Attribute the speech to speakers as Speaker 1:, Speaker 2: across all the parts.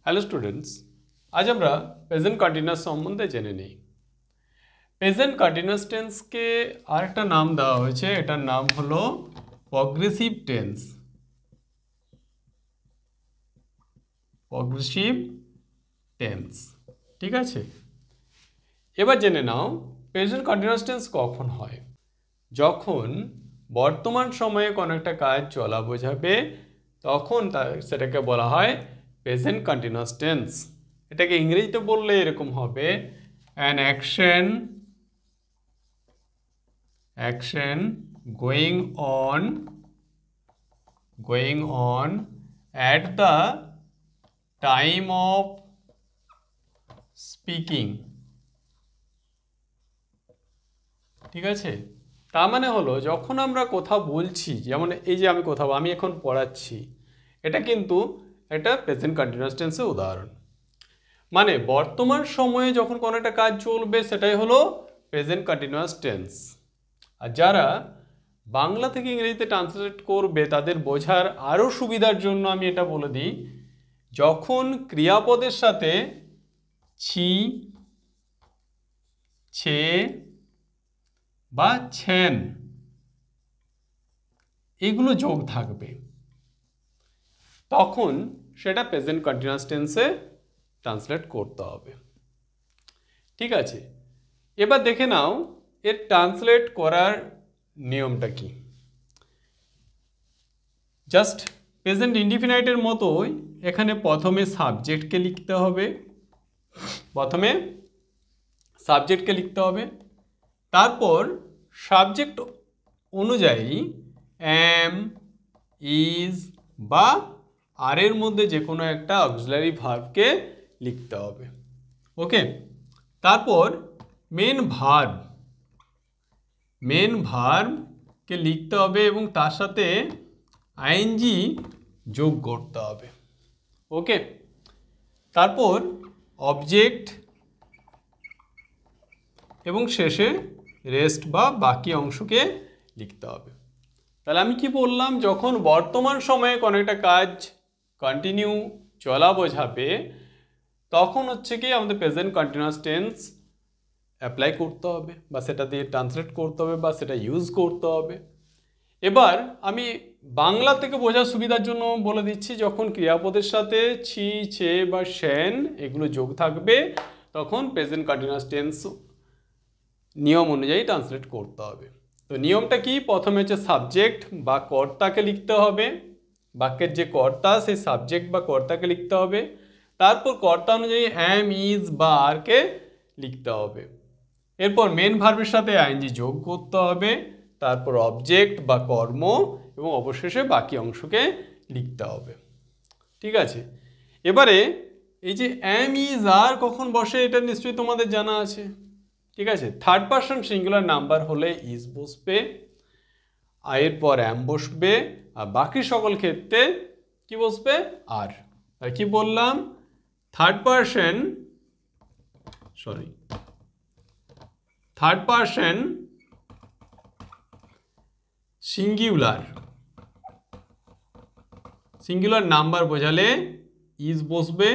Speaker 1: Hello students, আজ আমরা present continuous সম্বন্ধে জেনে নিই। প্রেজেন্ট কন্টিনিউয়াস টেন্সকে আরেকটা নাম দেওয়া হয়েছে, এটার নাম হলো প্রগ্রেসিভ টেন্স। প্রগ্রেসিভ টেন্স, ঠিক আছে। এবার জেনে নাও প্রেজেন্ট কন্টিনিউয়াস টেন্স কখন হয়। যখন বর্তমান সময়ে কোনো একটা কাজ চলা বোঝাবে তখন সেটাকে বলা হয় প্রেজেন্ট কন্টিনিউয়াস টেন্স। এটাকে ইংরেজিতে বললে এরকম হবে an action going on at the time of speaking, ঠিক আছে। তার মানে হলো যখন আমরা কথা বলছি, যেমন এই যে আমি এখন পড়াচ্ছি, এটা কিন্তু একটা প্রেজেন্ট কন্টিনিউয়াস টেন্সের উদাহরণ। মানে বর্তমান সময়ে যখন কোনো একটা কাজ চলবে সেটাই হলো প্রেজেন্ট কন্টিনিউয়াস টেন্স। আর যারা বাংলা থেকে ইংরেজিতে ট্রান্সলেট করবে তাদের বোঝার আরও সুবিধার জন্য আমি এটা বলে দিই, যখন ক্রিয়াপদের সাথে ছি, ছে বা ছেন এগুলো যোগ থাকবে তখন সেটা প্রেজেন্ট কন্টিনিউয়াস টেন্সে ট্রান্সলেট করতে হবে, ঠিক আছে। এবার দেখে নাও এর ট্রান্সলেট করার নিয়মটা কি। জাস্ট প্রেজেন্ট ইনডিফিনাইটের মতোই এখানে প্রথমে সাবজেক্টকে লিখতে হবে, তারপর সাবজেক্ট অনুযায়ী অ্যাম, ইজ বা আর এর মধ্যে যে কোনো একটা অক্সিলারি ভার্বকে লিখতে হবে, ওকে। তারপর মেন ভার্বকে লিখতে হবে এবং তার সাথে আইএনজি যোগ করতে হবে, ওকে। তারপর অবজেক্ট এবং শেষে রেস্ট বা বাকি অংশকে লিখতে হবে। তাহলে আমি কি বললাম, যখন বর্তমান সময়ে কোনো একটা কাজ কন্টিনিউ চলা বোঝাবে তখন হচ্ছে কি আমাদের প্রেজেন্ট কন্টিনিউয়াস টেন্স অ্যাপ্লাই করতে হবে বা সেটা দিয়ে ট্রান্সলেট করতে হবে বা সেটা ইউজ করতে হবে। এবার আমি বাংলা থেকে বোঝার সুবিধার জন্য বলে দিচ্ছি, যখন ক্রিয়াপদের সাথে ছি, ছে বা সেন এগুলো যোগ থাকবে তখন প্রেজেন্ট কন্টিনিউয়াস টেন্স নিয়ম অনুযায়ী ট্রান্সলেট করতে হবে। তো নিয়মটা কি, প্রথমে হচ্ছে সাবজেক্ট বা কর্তাকে লিখতে হবে, বাক্যের যে কর্তা সেই সাবজেক্ট বা কর্তাকে লিখতে হবে, তারপর কর্তা অনুযায়ী অ্যাম, ইজ বা আরকে লিখতে হবে, এরপর মেন ভার্বের সাথে আইএনজি যোগ করতে হবে, তারপর অবজেক্ট বা কর্ম এবং অবশেষে বাকি অংশকে লিখতে হবে, ঠিক আছে। এবারে এই যে অ্যাম, ইজ, আর কখন বসে এটা নিশ্চয়ই তোমাদের জানা আছে, ঠিক আছে। থার্ড পারসন সিঙ্গুলার নাম্বার হলে ইজ বসবে, এরপর অ্যাম বসবে, আর বাকি সকল ক্ষেত্রে কি বসবে, আর। আর কি বললাম, থার্ড পারসন সিঙ্গুলার নাম্বার বোঝালে ইজ বসবে,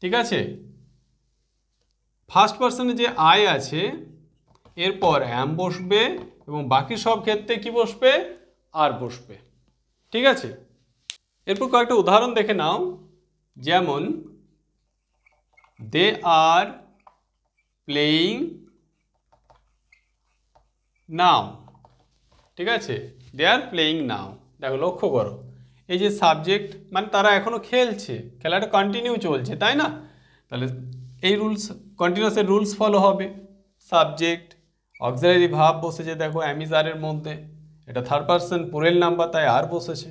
Speaker 1: ঠিক আছে। ফার্স্ট পারসনে যে আই আছে এরপর অ্যাম বসবে এবং বাকি সব ক্ষেত্রে কি বসবে, আর বসবে, ঠিক আছে। এরপর কয়েকটা উদাহরণ দেখে নাও, যেমন দে আর প্লেয়িং নাও, ঠিক আছে। দে আর প্লেয়িং নাও, দেখো লক্ষ্য করো এই যে সাবজেক্ট মানে তারা এখনো খেলছে, খেলাটা কন্টিনিউ চলছে, তাই না। তাহলে এই কন্টিনিউয়াসের রুলস ফলো হবে। সাবজেক্ট অক্সিলারি ভার্ব বসেছে, দেখো অ্যাম, ইজ, আর এর মধ্যে, এটা থার্ড পারসন পুরেল নাম্বার তাই আর বসেছে।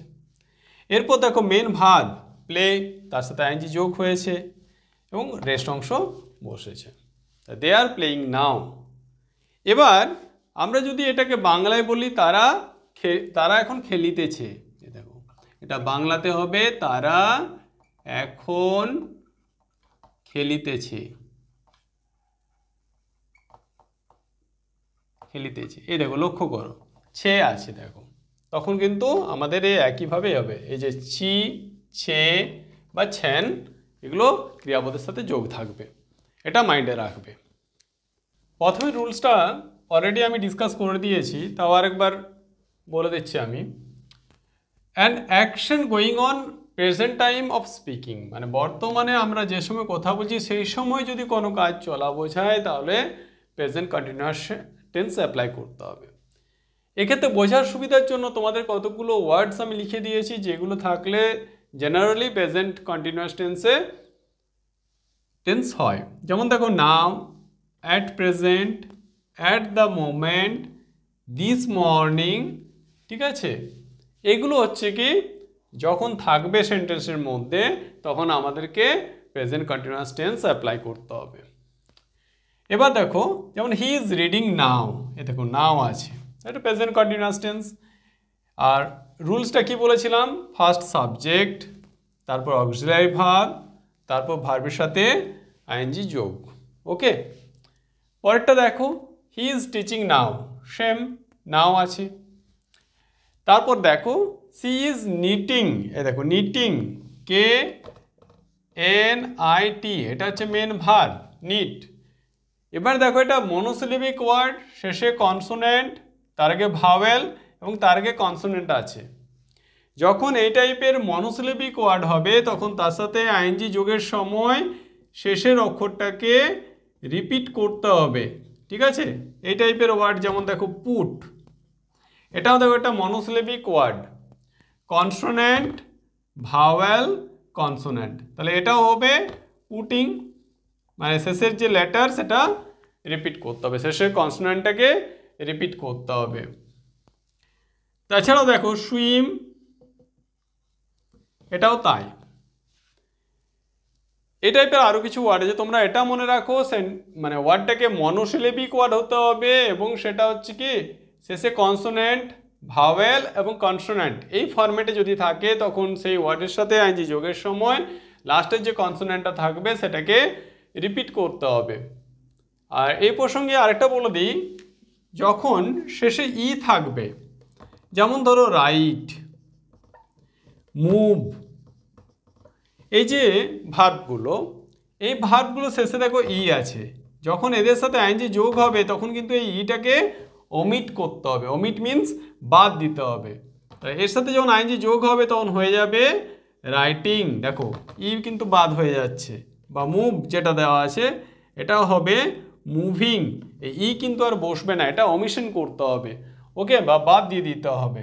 Speaker 1: এরপর দেখো মেন ভার্ব প্লে, তার সাথে আইএনজি যোগ হয়েছে এবং রেস্ট অংশ বসেছে, দে আর প্লেয়িং নাও। এবার আমরা যদি এটাকে বাংলায় বলি তারা এখন খেলিতেছে, দেখো এটা বাংলাতে হবে তারা এখন খেলিতেছে, এই দেখো লক্ষ্য করো ছে আছে, দেখো তখন কিন্তু আমাদের এই একইভাবে হবে, এই যে ছি, ছে বা ছেন এগুলো ক্রিয়াপদের সাথে যোগ থাকবে, এটা মাইন্ডে রাখবে। প্রথমে রুলসটা অলরেডি আমি ডিসকাস করে দিয়েছি, তাও আরেকবার বলে দিচ্ছি আমি। An action going on present time of speaking, মানে বর্তমানে আমরা যে সময় কথা বলছি সেই সময় যদি কোনো কাজ চলা বোঝায় তাহলে প্রেজেন্ট কন্টিনিউয়াস টেন্স অ্যাপ্লাই করতে হবে। এক্ষেত্রে বোঝার সুবিধার জন্য তোমাদের কতগুলো ওয়ার্ডস আমি লিখে দিয়েছি, যেগুলো থাকলে জেনারেলি প্রেজেন্ট কন্টিনিউয়াস টেন্সে টেন্স হয়। যেমন দেখো, now, at present, at the moment, this morning, ঠিক আছে? এগুলো হচ্ছে কি যখন থাকবে সেন্টেন্সের মধ্যে তখন আমাদেরকে প্রেজেন্ট কন্টিনিউয়াস টেন্স অ্যাপ্লাই করতে হবে। এবার দেখো, যেমন হি ইজ রিডিং নাও, এ দেখো নাও আছে, এটা প্রেজেন্ট কন্টিনিউয়াস টেন্স। আর রুলসটা কি বলেছিলাম, ফার্স্ট সাবজেক্ট, তারপর অক্সিলারি ভার্ব, তারপর ভার্বের সাথে আইএনজি যোগ। ওকে, পরেরটা দেখো, he is teaching now, same now আছে। তারপর দেখো, সি ইজ নিটিং, এ দেখো knitting, K N I T, এটা হচ্ছে মেন ভার্ব নিট। এবার দেখো, এটা মনোসিলেবিক ওয়ার্ড, শেষে কনসোনেন্ট, তার আগে ভাওয়েল এবং তার আগে কনসোনেন্ট আছে। যখন এই টাইপের মনোসিলেবিক ওয়ার্ড হবে তখন তার সাথে আইএনজি যোগের সময় শেষের অক্ষরটাকে রিপিট করতে হবে, ঠিক আছে? এই টাইপের ওয়ার্ড যেমন দেখো পুট, এটাও দেখো একটা monosyllabic word, consonant, vowel, consonant, তাহলে এটাও হবে পুটিং, মানে শেষের যে লেটার সেটা রিপিট করতে হবে, শেষের কনসোনেন্টটাকে রিপিট করতে হবে। তাছাড়াও দেখো সুইম, এটাও তাই। এই টাইপের আরও কিছু ওয়ার্ড আছে, তোমরা এটা মনে রাখো, মানে ওয়ার্ডটাকে মনোসিলেবিক ওয়ার্ড হতে হবে এবং সেটা হচ্ছে কি শেষে কনসোনেন্ট, ভাওয়েল এবং কনসোনেন্ট এই ফরম্যাটে যদি থাকে তখন সেই ওয়ার্ডের সাথে আইএনজি যোগের সময় লাস্টের যে কনসোনেন্টটা থাকবে সেটাকে রিপিট করতে হবে। আর এই প্রসঙ্গে আরেকটা বলে দিই, যখন শেষে ই থাকবে, যেমন ধরো রাইট, মুভ, এই যে ভার্বগুলো, এই ভার্বগুলো শেষে দেখো ই আছে, যখন এদের সাথে আইএনজি যোগ হবে তখন কিন্তু এই ইটাকে ওমিট করতে হবে, ওমিট মিন্স বাদ দিতে হবে। এর সাথে যখন আইএনজি যোগ হবে তখন হয়ে যাবে রাইটিং, দেখো ই কিন্তু বাদ হয়ে যাচ্ছে, বা মুভ যেটা দেওয়া আছে এটাও হবে মুভিং, এই ই কিন্তু আর বসবে না, এটা ওমিশন করতে হবে, ওকে, বা বাদ দিয়ে দিতে হবে,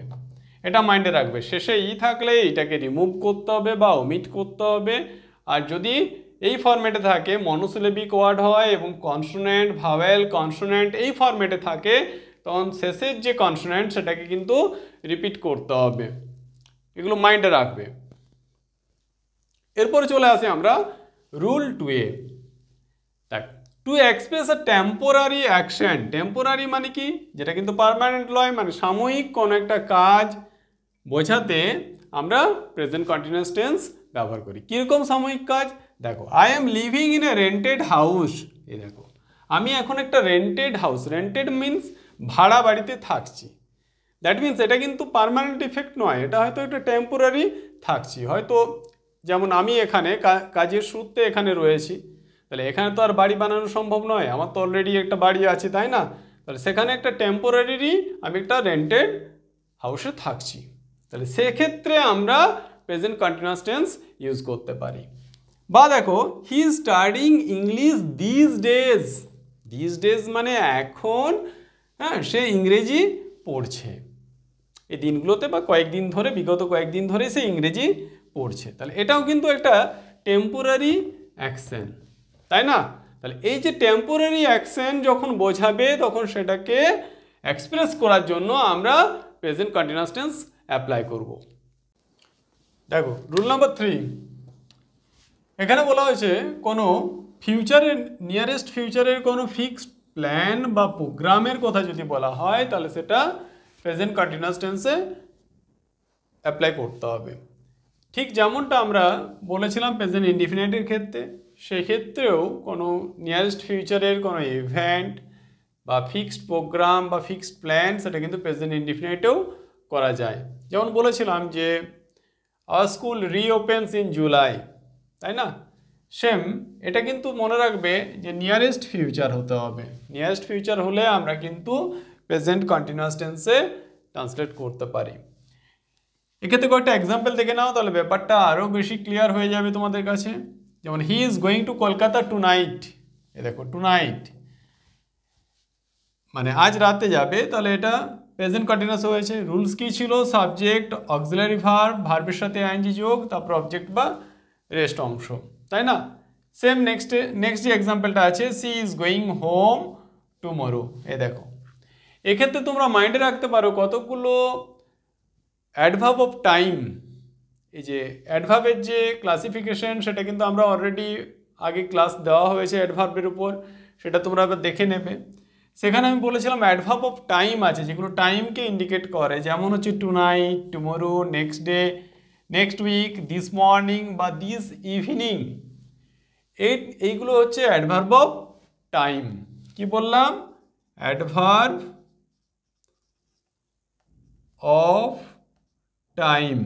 Speaker 1: এটা মাইন্ডে রাখবে। শেষে ই থাকলে এটাকে রিমুভ করতে হবে বা ওমিট করতে হবে। আর যদি এই ফরম্যাটে থাকে, মনোসিলেবিক ওয়ার্ড হয় এবং কনসোনেন্ট, ভাওয়েল, কনসোনেন্ট এই ফরম্যাটে থাকে তখন শেষের যে কনসোনেন্ট সেটাকে কিন্তু রিপিট করতে হবে, এগুলো মাইন্ডে রাখবে। এরপরে চলে আসি আমরা রুল 2A। দেখ, to express a temporary action, temporary মানে কি, যেটা কিন্তু পার্মানেন্ট নয়, মানে সাময়িক কোনো একটা কাজ বোঝাতে আমরা প্রেজেন্ট কন্টিনিউয়াস টেন্স ব্যবহার করি। কীরকম সাময়িক কাজ, দেখো, I am living in a rented house, এই দেখো আমি এখন একটা রেন্টেড হাউস, রেন্টেড মিন্স ভাড়া বাড়িতে থাকছি, দ্যাট মিন্স এটা কিন্তু পার্মানেন্ট ইফেক্ট নয়, এটা হয়তো একটা টেম্পোরারি থাকছি, হয়তো যেমন আমি এখানে কাজের সূত্রে এখানে রয়েছি, তাহলে এখানে তো আর বাড়ি বানানো সম্ভব নয়, আমার তো অলরেডি একটা বাড়ি আছে, তাই না? তাহলে সেখানে একটা টেম্পোরারি আমি একটা রেন্টেড হাউসে থাকছি, তাহলে সেক্ষেত্রে আমরা প্রেজেন্ট কন্টিনিউয়াস টেন্স ইউজ করতে পারি। বা দেখো, he is studying English this days, this days মানে এখন, হ্যাঁ, সে ইংরেজি পড়ছে, এই দিনগুলোতে বা কয়েকদিন ধরে, বিগত কয়েকদিন ধরে সে ইংরেজি পড়ছে, তাহলে এটাও কিন্তু একটা টেম্পোরারি অ্যাকশন, তাই না? তাহলে এই যে টেম্পোরারি অ্যাকশন যখন বোঝাবে তখন সেটাকে এক্সপ্রেস করার জন্য আমরা প্রেজেন্ট কন্টিনিউয়াস টেন্স অ্যাপ্লাই করব। দেখো রুল নাম্বার 3, এখানে বলা হয়েছে কোনো ফিউচারের, নিয়ারেস্ট ফিউচারের কোনো ফিক্সড প্ল্যান বা প্রোগ্রামের কথা যদি বলা হয় তাহলে সেটা প্রেজেন্ট কন্টিনিউয়াস টেন্সে অ্যাপ্লাই করতে হবে। ঠিক যেমনটা আমরা বলেছিলাম প্রেজেন্ট ইনডিফিনিটের ক্ষেত্রে, সেক্ষেত্রেও কোনো নিয়ারেস্ট ফিউচারের কোনো ইভেন্ট বা ফিক্সড প্রোগ্রাম বা ফিক্সড প্ল্যান সেটা কিন্তু প্রেজেন্ট ইনডিফিনিটেও করা যায়। যেমন বলেছিলাম যে আওয়ার স্কুল রিওপেন্স ইন জুলাই, তাই না? সেম এটা কিন্তু মনে রাখবে যে নিয়ারেস্ট ফিউচার হতে হবে। নিয়ারেস্ট ফিউচার হলে আমরা কিন্তু প্রেজেন্ট কন্টিনিউয়াস টেন্সে ট্রান্সলেট করতে পারি। এক্ষেত্রে কয়েকটা এক্সাম্পল দেখে নাও, তাহলে ব্যাপারটা আরও বেশি ক্লিয়ার হয়ে যাবে তোমাদের কাছে। যেমন he is going to Kolkata tonight, এ দেখো টু নাইট মানে আজ রাতে যাবে, তাহলে এটা প্রেজেন্ট কন্টিনিউয়াস হয়েছে। রুলস কি ছিল? সাবজেক্ট, অক্সিলারি ভার্ব, ভার্বের সাথে আইএনজি যোগ, তারপর অবজেক্ট বা রেস্ট অংশ, তাই না? সেম নেক্সট যে এক্সাম্পলটা আছে, she is going home tomorrow, এ দেখো। এক্ষেত্রে তোমরা মাইন্ডে রাখতে পারো কতগুলো অ্যাডভার্ব অফ টাইম। এই যে অ্যাডভার্বের যে ক্লাসিফিকেশন, সেটা কিন্তু আমরা অলরেডি আগে ক্লাস দেওয়া হয়েছে অ্যাডভার্বের উপর, সেটা তোমরা আবার দেখে নেবে। সেখানে আমি বলেছিলাম অ্যাডভার্ব অফ টাইম আছে যেগুলো টাইমকে ইন্ডিকেট করে, যেমন হচ্ছে tonight, tomorrow, next day, next week, this morning বা দিস ইভিনিং। এইগুলো হচ্ছে অ্যাডভার্ব অফ টাইম। কি বললাম? অ্যাডভার্ব অফ টাইম,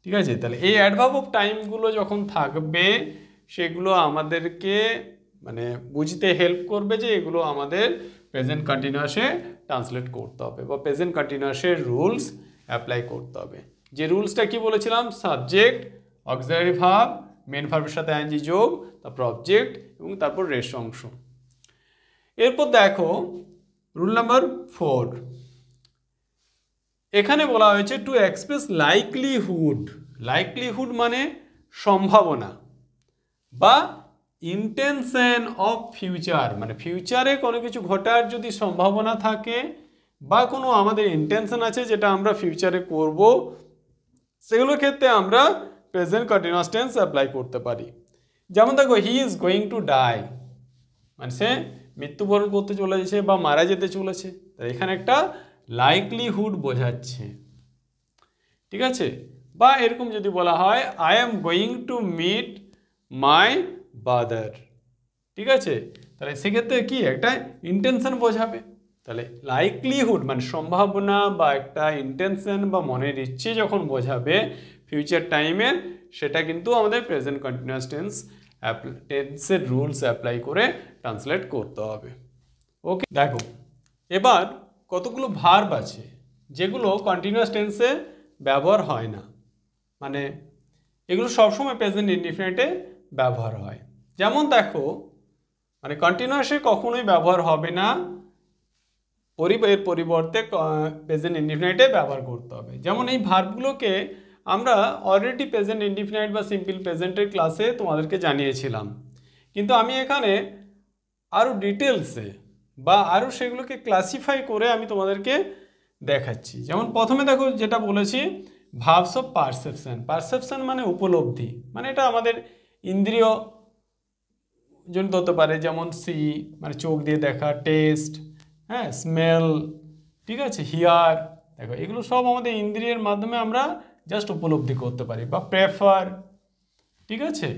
Speaker 1: ঠিক আছে? তাহলে এই অ্যাডভার্ব অফ টাইমগুলো যখন থাকবে, সেগুলো আমাদেরকে মানে বুঝতে হেল্প করবে যে এগুলো আমাদের প্রেজেন্ট কন্টিনিউয়াসে ট্রান্সলেট করতে হবে বা প্রেজেন্ট কন্টিনিউয়াসের রুলস অ্যাপ্লাই করতে হবে। যে রুলসটা কি বলেছিলাম? সাবজেক্ট, অক্সিলারি ভার্ব, মেন ভার্বের সাথে আইএনজি যোগ, তারপর অবজেক্ট এবং তারপর রেস্ট অংশ। এরপর দেখো রুল নাম্বার 4, এখানে বলা হয়েছে টু এক্সপ্রেস লাইকলিহুড। লাইকলিহুড মানে সম্ভাবনা বা ইন্টেনশন অফ ফিউচার, মানে ফিউচারে কোনো কিছু ঘটার যদি সম্ভাবনা থাকে বা কোনো আমাদের ইন্টেনশন আছে যেটা আমরা ফিউচারে করব, সেগুলোর ক্ষেত্রে আমরা প্রেজেন্ট কন্টিনিউয়াস টেন্স অ্যাপ্লাই করতে পারি। যেমন দেখো he is going to die, মানে সে মৃত্যুবরণ করতে চলেছে বা মারা যেতে চলেছে, তাই এখানে একটা লাইকলিহুড বোঝাচ্ছে, ঠিক আছে? বা এরকম যদি বলা হয় I am going to meet my brother, ঠিক আছে? তাহলে সেক্ষেত্রে কি একটা ইন্টেনশন বোঝাবে। তাহলে লাইকলিহুড মানে সম্ভাবনা বা একটা ইন্টেনশন বা মনের ইচ্ছে যখন বোঝাবে ফিউচার টাইমের, সেটা কিন্তু আমাদের প্রেজেন্ট কন্টিনিউয়াস টেন্সের রুলস অ্যাপ্লাই করে ট্রান্সলেট করতে হবে। ওকে, দেখো এবার কতগুলো ভার্ব আছে যেগুলো কন্টিনিউয়াস টেন্সে ব্যবহার হয় না, মানে এগুলো সবসময় প্রেজেন্ট ইনডিফিনিটে ব্যবহার হয়। যেমন দেখো, মানে কন্টিনিউয়াসে কখনোই ব্যবহার হবে না, এর পরিবর্তে প্রেজেন্ট ইনডিফিনিটে ব্যবহার করতে হবে। যেমন এই ভার্বগুলোকে আমরা অলরেডি প্রেজেন্ট ইনডিফিনাইট বা সিম্পল প্রেজেন্টের ক্লাসে তোমাদেরকে জানিয়েছিলাম, কিন্তু আমি এখানে আরও ডিটেলসে বা আরও সেগুলোকে ক্লাসিফাই করে আমি তোমাদেরকে দেখাচ্ছি। যেমন প্রথমে দেখো যেটা বলেছি, ভার্বস অফ পারসেপশন। পারসেপশন মানে উপলব্ধি, মানে এটা আমাদের ইন্দ্রিয় জনিত হতে পারে, যেমন সি মানে চোখ দিয়ে দেখা, টেস্ট, হ্যাঁ, স্মেল, ঠিক আছে, হিয়ার, দেখো এগুলো সব আমাদের ইন্দ্রিয়ের মাধ্যমে আমরা জাস্ট উপলব্ধি করতে পারি, বা প্রেফার, ঠিক আছে?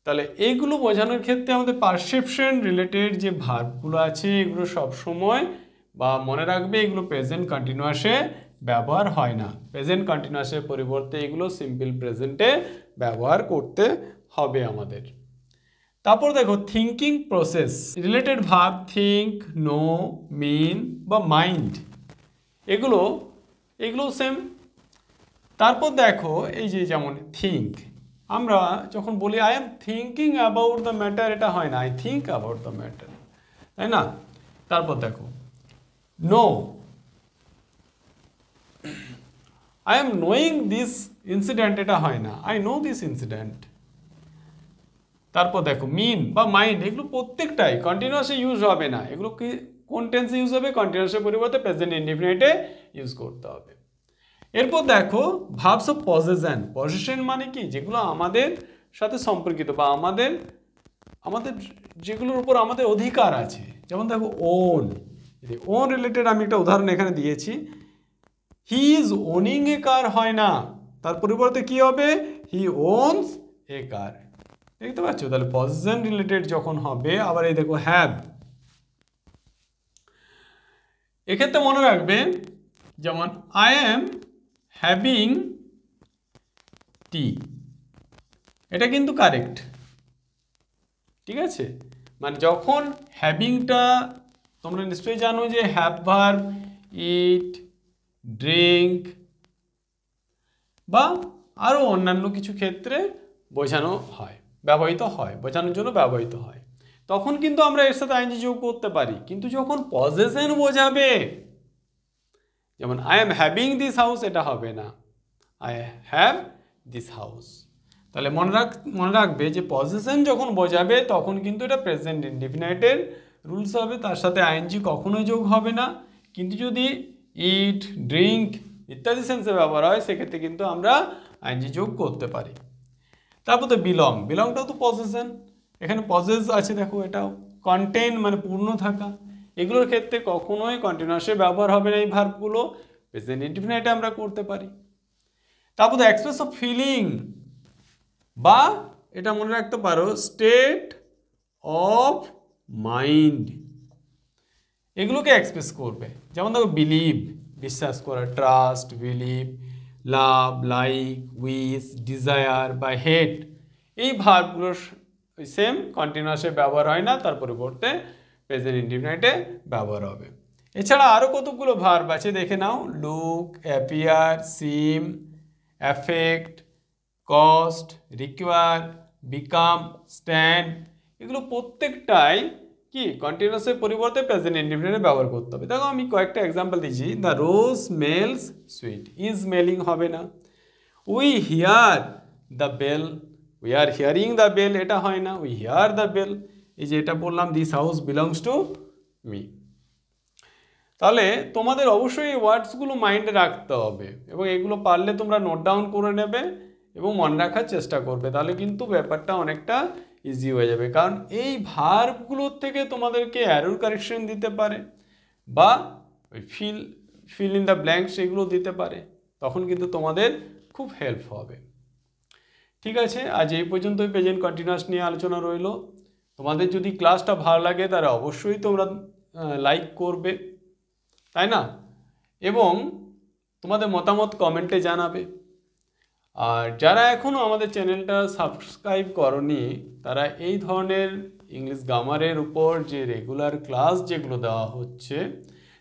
Speaker 1: তাহলে এইগুলো বোঝানোর ক্ষেত্রে আমাদের পারসেপশন রিলেটেড যে ভার্বগুলো আছে এগুলো সব সময় বা মনে রাখবে এগুলো প্রেজেন্ট কন্টিনিউয়াসে ব্যবহার হয় না। প্রেজেন্ট কন্টিনিউয়াসের পরিবর্তে এগুলো সিম্পল প্রেজেন্টে ব্যবহার করতে হবে আমাদের। তারপর দেখো thinking process related verb, think, know, mean বা মাইন্ড, এগুলো সেম। তারপর দেখো এই যে যেমন থিঙ্ক, আমরা যখন বলি I am thinking about the matter, এটা হয় না, I think about the matter, তাই না? তারপর দেখো no, I am knowing this incident, এটা হয় না, আই নো দিস ইনসিডেন্ট। তারপর দেখো মিন বা মাইন্ড, এগুলো প্রত্যেকটাই কন্টিনিউয়াসে ইউজ হবে না, এগুলো কি কোন টেন্সে ইউজ হবে? কন্টিনিউয়াসের পরিবর্তে প্রেজেন্ট ইনডিফিনিটে ইউজ করতে হবে। এরপর দেখো ভার্বস অফ পজেশন। পজেশন মানে কি? যেগুলো আমাদের সাথে সম্পর্কিত বা আমাদের যেগুলোর উপর আমাদের অধিকার আছে। যেমন দেখো ওন, ওন রিলেটেড আমি একটা উদাহরণ এখানে দিয়েছি। হি ইজ ওনিং এ কার হয় না, তার পরিবর্তে কি হবে? হি ওনস এ কার, দেখতে পাচ্ছ? তাহলে পজেশন রিলেটেড যখন হবে, আবার এই দেখো হ্যাভ, এক্ষেত্রে মনে রাখবে যেমন আই এম হ্যাভিং টি, এটা কিন্তু কারেক্ট, ঠিক আছে। মানে যখন হ্যাভিংটা, তোমরা নিশ্চয়ই জানো যে হ্যাভ ভার্ব ইট, ড্রিঙ্ক বা আরও অন্যান্য কিছু ক্ষেত্রে বোঝানো হয়, ব্যবহৃত হয়, বোঝানোর জন্য ব্যবহৃত হয়, তখন কিন্তু আমরা এর সাথে আইএনজি যোগ করতে পারি। কিন্তু যখন পজেশন বোঝাবে, যেমন I am having this house, এটা হবে না, আই হ্যাভ দিস হাউস। তাহলে মনে রাখবে যে পজেশন যখন বোঝাবে তখন কিন্তু এটা প্রেজেন্ট ইনডিফিনাইটের রুলস হবে, তার সাথে আইএনজি কখনোই যোগ হবে না। কিন্তু যদি ইট, ড্রিঙ্ক ইত্যাদি সেন্সে ব্যবহার হয় সেক্ষেত্রে কিন্তু আমরা আইএনজি যোগ করতে পারি। তারপর তো বিলংটাও তো পজেশন, এখানে পজেস আছে দেখো, এটাও কন্টেন মানে পূর্ণ থাকা। এগুলোর ক্ষেত্রে কখনোই কন্টিনিউয়াসের ব্যবহার হবে না এই ভার্বগুলো, প্রেজেন্ট ইনডিফিনাইটে আমরা করতে পারি। তারপর তো এক্সপ্রেস অফ ফিলিং, বা এটা মনে রাখতে পারো স্টেট অফ মাইন্ড, এগুলোকে এক্সপ্রেস করবে। যেমন দেখো বিলিভ, বিশ্বাস করা, ট্রাস্ট, বিলিভ, লাভ, লাইক, উইশ, ডিজায়ার বা হেট, এই ভার্বগুলোর সেম কন্টিনিউয়াসে ব্যবহার হয় না, তার পরিবর্তে প্রেজেন্ট ইনডিফিনাইটে ব্যবহার হবে। এছাড়া আরও কতগুলো ভার্ব আছে দেখে নাও, look, appear, seem, affect, cost, require, become, stand, এগুলো প্রত্যেকটাই কি কন্টিনিউয়াসের পরিবর্তে প্রেজেন্ট ইনডিফিনাইটে ব্যবহার করতে হবে। দেখো আমি কয়েকটা এক্সাম্পল দিচ্ছি। The rose smells sweet, is smelling হবে না। We hear the bell, we are hearing the bell, এটা হয় না, উই হিয়ার দ্য বেল। এই যে এটা বললাম, this house belongs to me. তাহলে তোমাদের অবশ্যই এই ওয়ার্ডসগুলো মাইন্ডে রাখতে হবে এবং এগুলো পারলে তোমরা নোট ডাউন করে নেবে এবং মনে রাখার চেষ্টা করবে, তাহলে কিন্তু ব্যাপারটা অনেকটা ইজি হয়ে যাবে। কারণ এই ভার্বগুলোর থেকে তোমাদেরকে অ্যারোর কারেকশন দিতে পারে বা ওই ফিল ইন দ্য ব্ল্যাঙ্কস এগুলো দিতে পারে, তখন কিন্তু তোমাদের খুব হেল্প হবে। ঠিক আছে, আজ এই পর্যন্তই প্রেজেন্ট কন্টিনিউয়াস নিয়ে আলোচনা রইল। তোমাদের যদি ক্লাসটা ভালো লাগে তাহলে অবশ্যই তোমরা লাইক করবে, তাই না, এবং তোমাদের মতামত কমেন্টে জানাবে। আর যারা এখনও আমাদের চ্যানেলটা সাবস্ক্রাইব করনি তারা এই ধরনের ইংলিশ গ্রামারের উপর যে রেগুলার ক্লাস যেগুলো দেওয়া হচ্ছে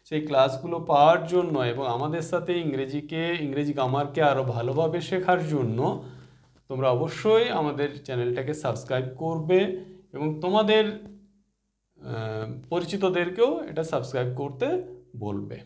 Speaker 1: সেই ক্লাসগুলো পাওয়ার জন্য এবং আমাদের সাথে ইংরেজি গ্রামারকে আরও ভালোভাবে শেখার জন্য তোমরা অবশ্যই আমাদের চ্যানেলটাকে সাবস্ক্রাইব করবে এবং তোমাদের পরিচিতদেরকেও এটা সাবস্ক্রাইব করতে বলবে।